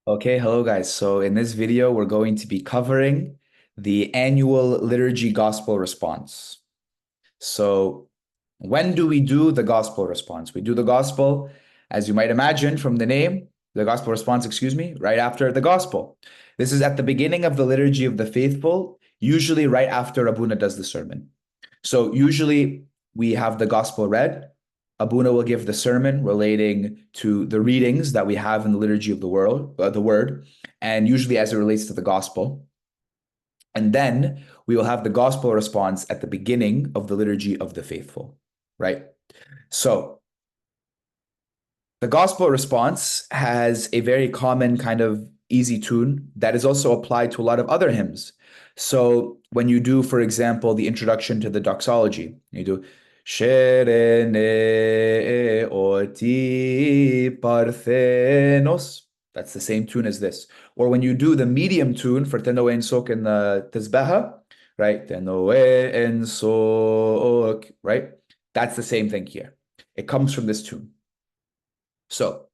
Okay, hello guys. So in this video, we're going to be covering the annual liturgy gospel response. So when do we do the gospel response? We do the gospel, as you might imagine from the name, the gospel response, excuse me, right after the gospel. This is at the beginning of the liturgy of the faithful, usually right after Abuna does the sermon. So usually we have the gospel read. Abuna will give the sermon relating to the readings that we have in the liturgy of the word, and usually as it relates to the gospel. And then we will have the gospel response at the beginning of the liturgy of the faithful, right? So the gospel response has a very common kind of easy tune that is also applied to a lot of other hymns. So when you do, for example, the introduction to the doxology, you do Sherene oti parthenos. That's the same tune as this. Or when you do the medium tune for Tenoe en Sok in the Tizbeha, right? Tenoe en Sok, right? That's the same thing here. It comes from this tune. So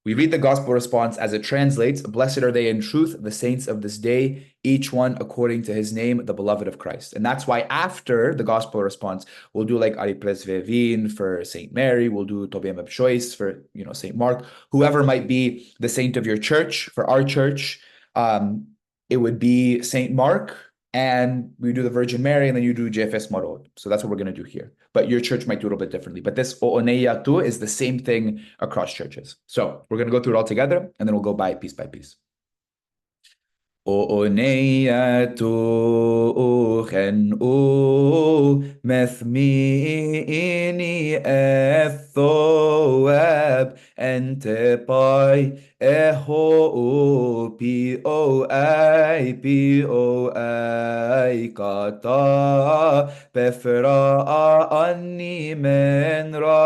we read the gospel response as it translates. Blessed are they in truth, the saints of this day, each one according to his name, the beloved of Christ. And that's why after the gospel response, we'll do like Ari Presvevin for Saint Mary, we'll do Tobiam Choice for Saint Mark, whoever might be the saint of your church. For our church, it would be Saint Mark, and we do the Virgin Mary, and then you do JFS Marot. So that's what we're going to do here. But your church might do it a little bit differently. But this Ooneya tu is the same thing across churches. So we're going to go through it all together, and then we'll go by piece. Ooneyatuchen methmini ethoab entepai eho pi kata befra ani menrati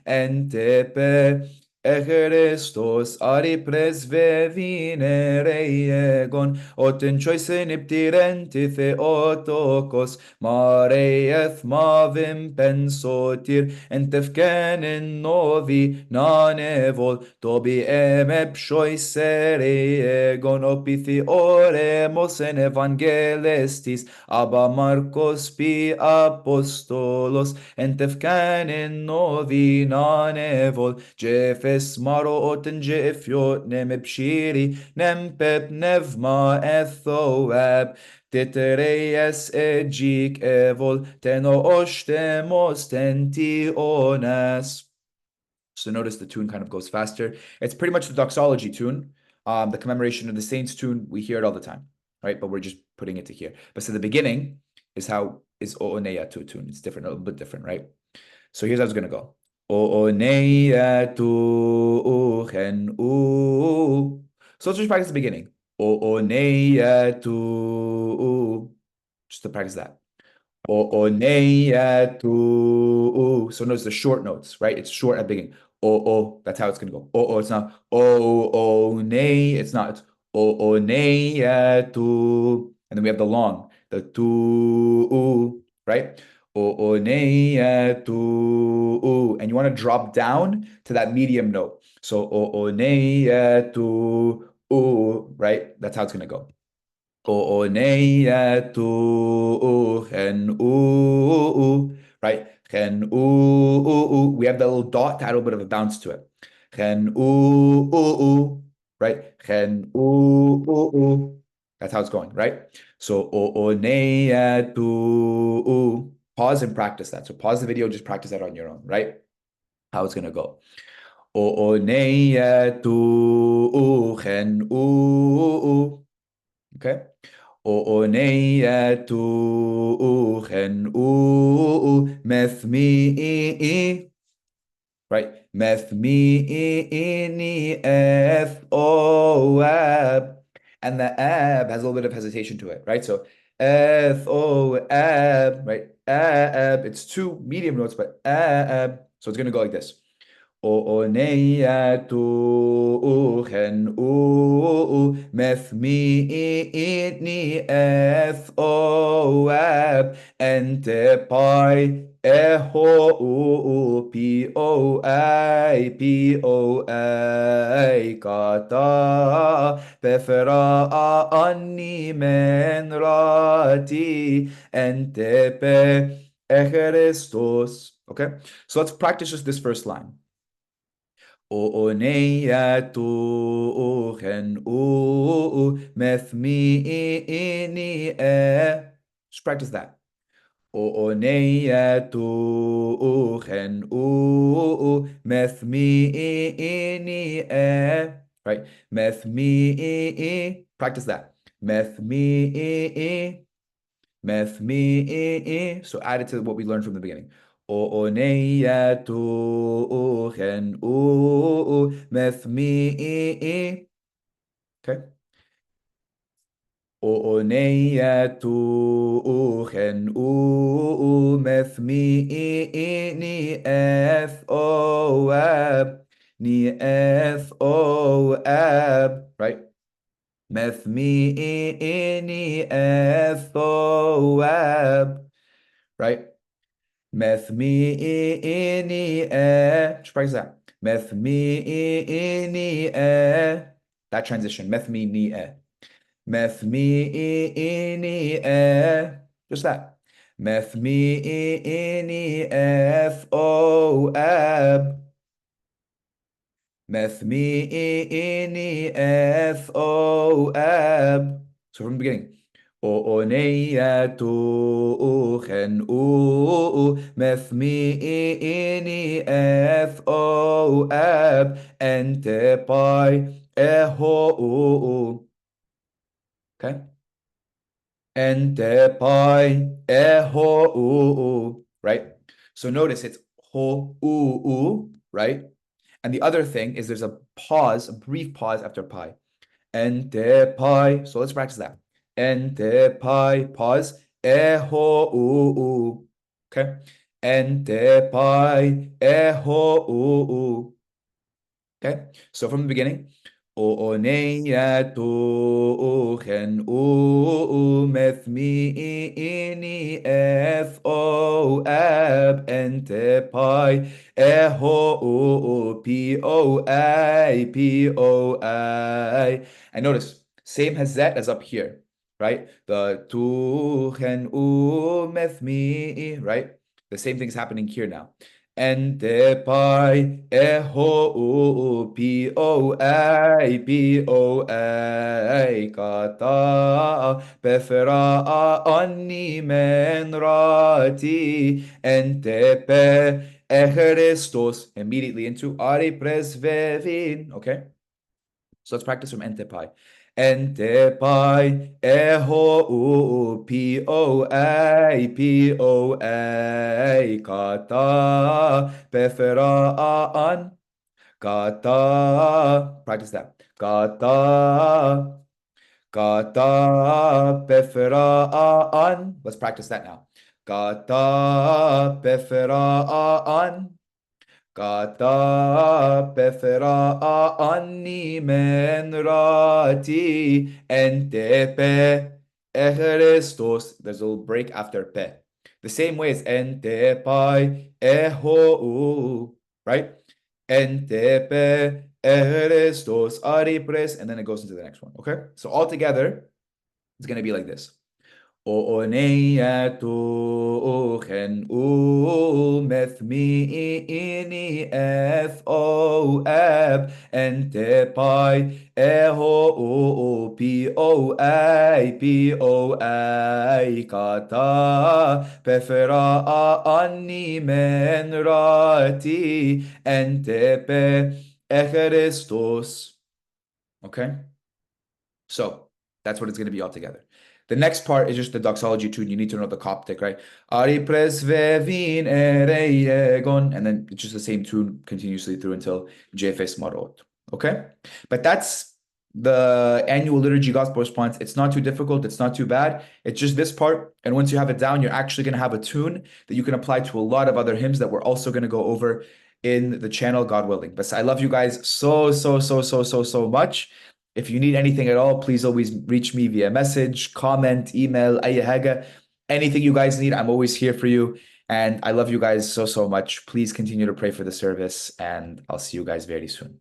entepe Christos ari presvevine reiegon, oten choisen iptirenti theotokos, mareieth mavim pensotir, entefkenen novi nanevol, tobi emep choise reiegon, opithi oremos en evangelistis, abba Marcos pi apostolos, entefkenen novi nanevol, Jefes Smaro oten Jefjot nem Bshiri nem pep nevma ethoab Titereas ejik evol teno oshtemos tenti onas. So notice the tune kind of goes faster. It's pretty much the doxology tune. The commemoration of the saints tune, we hear it all the time, right? But we're just putting it to here. But so the beginning is how is Ooneya to tune. It's different, a little bit different, right? So here's how it's gonna go. Ooneyatuchen u. So let's just practice the beginning. Ooneyatu. Just to practice that. Ooneyatu. So notice the short notes, right? It's short at the beginning. O. That's how it's gonna go. O. It's not o. It's not. It's ooneyatu. And then we have the long, the tu, right? Ooneyatu. And you want to drop down to that medium note. So ooneyatu, right? That's how it's gonna go. Ooneyatu chen right? Chen We have the little dot to add a little bit of a bounce to it. Chen right? Chen That's how it's going, right? So ooneyatu. Pause and practice that. So pause the video, just practice that on your own, right? How it's gonna go. Ooneyatu chen okay? Ooneyatu chen methmi, right? Methmi eth oab. And the ab has a little bit of hesitation to it, right? So eth oab, right? Ab, it's two medium notes, but ab. So it's going to go like this. Ooneyatu chen methmi eth oab entepai Eho u p o a p o a kata befra ani men rati entepe echerestos. Okay, so let's practice just this first line. O oneyatu uchen u methmi ini e. Just practice that. O oneyatu uchen u methmi ini e. Right? Methmi. Practice that. Methmi. Methmi. So add it to what we learned from the beginning. O oneyatu uchen u methmi. Okay. O oneyatu uchen u methmi ni eth o ab. Ni eth o ab. Right? Methmi ni eth o ab. Right? Methmi ini e. Just practice that. Methmi ini e. That transition. Methmi ni e. Methmi ini e. Just that. Methmi ini eth o ab. Methmi ini eth o ab. So from the beginning. O oneyatu uchen u methmi ini eth o ab entepai eho u. Okay. Entepai eho u. Right. So notice it's ho u, right? And the other thing is there's a pause, a brief pause after pi. Ente pi. So let's practice that. Ente pi. Pause. Eho u. Okay. Ente pi. Eho u. Okay. So from the beginning. O oneyatu uchen u methmi ini eth o ab ente pi eho u p o a p o a. And notice same Hazzat as up here, right? The tuchen u methmi, right? The same thing's happening here now. Ente pi eho u p o a p o a kata befra ani men rati ente pe echerestos immediately into are presvevin. Okay, so let's practice from ente pi. Ente pi eho u p o a p o a kata befera an kata. Practice that. Kata befera an. Let's practice that now. Kata befera an. Kata befera ani men rati entepe echerestos. There's a little break after pe. The same way as entepai eho, right? Entepe echerestos aripres, and then it goes into the next one. Okay, so all together, it's gonna be like this. O oneyatu uchen u methmi ini eth o ab ente pi eho u p o a kata befera ani men rati ente pe echerestos. Okay, so that's what it's going to be all together. The next part is just the doxology tune. You need to know the Coptic, right? Ari presvevin ereiegon, and then it's just the same tune continuously through until Jefes Marot. Okay? But that's the annual liturgy gospel response. It's not too difficult. It's not too bad. It's just this part. And once you have it down, you're actually going to have a tune that you can apply to a lot of other hymns that we're also going to go over in the channel, God willing. But I love you guys so much. If you need anything at all, please always reach me via message, comment, email, أي حاجة. Anything you guys need, I'm always here for you. And I love you guys so, so much. Please continue to pray for the service, and I'll see you guys very soon.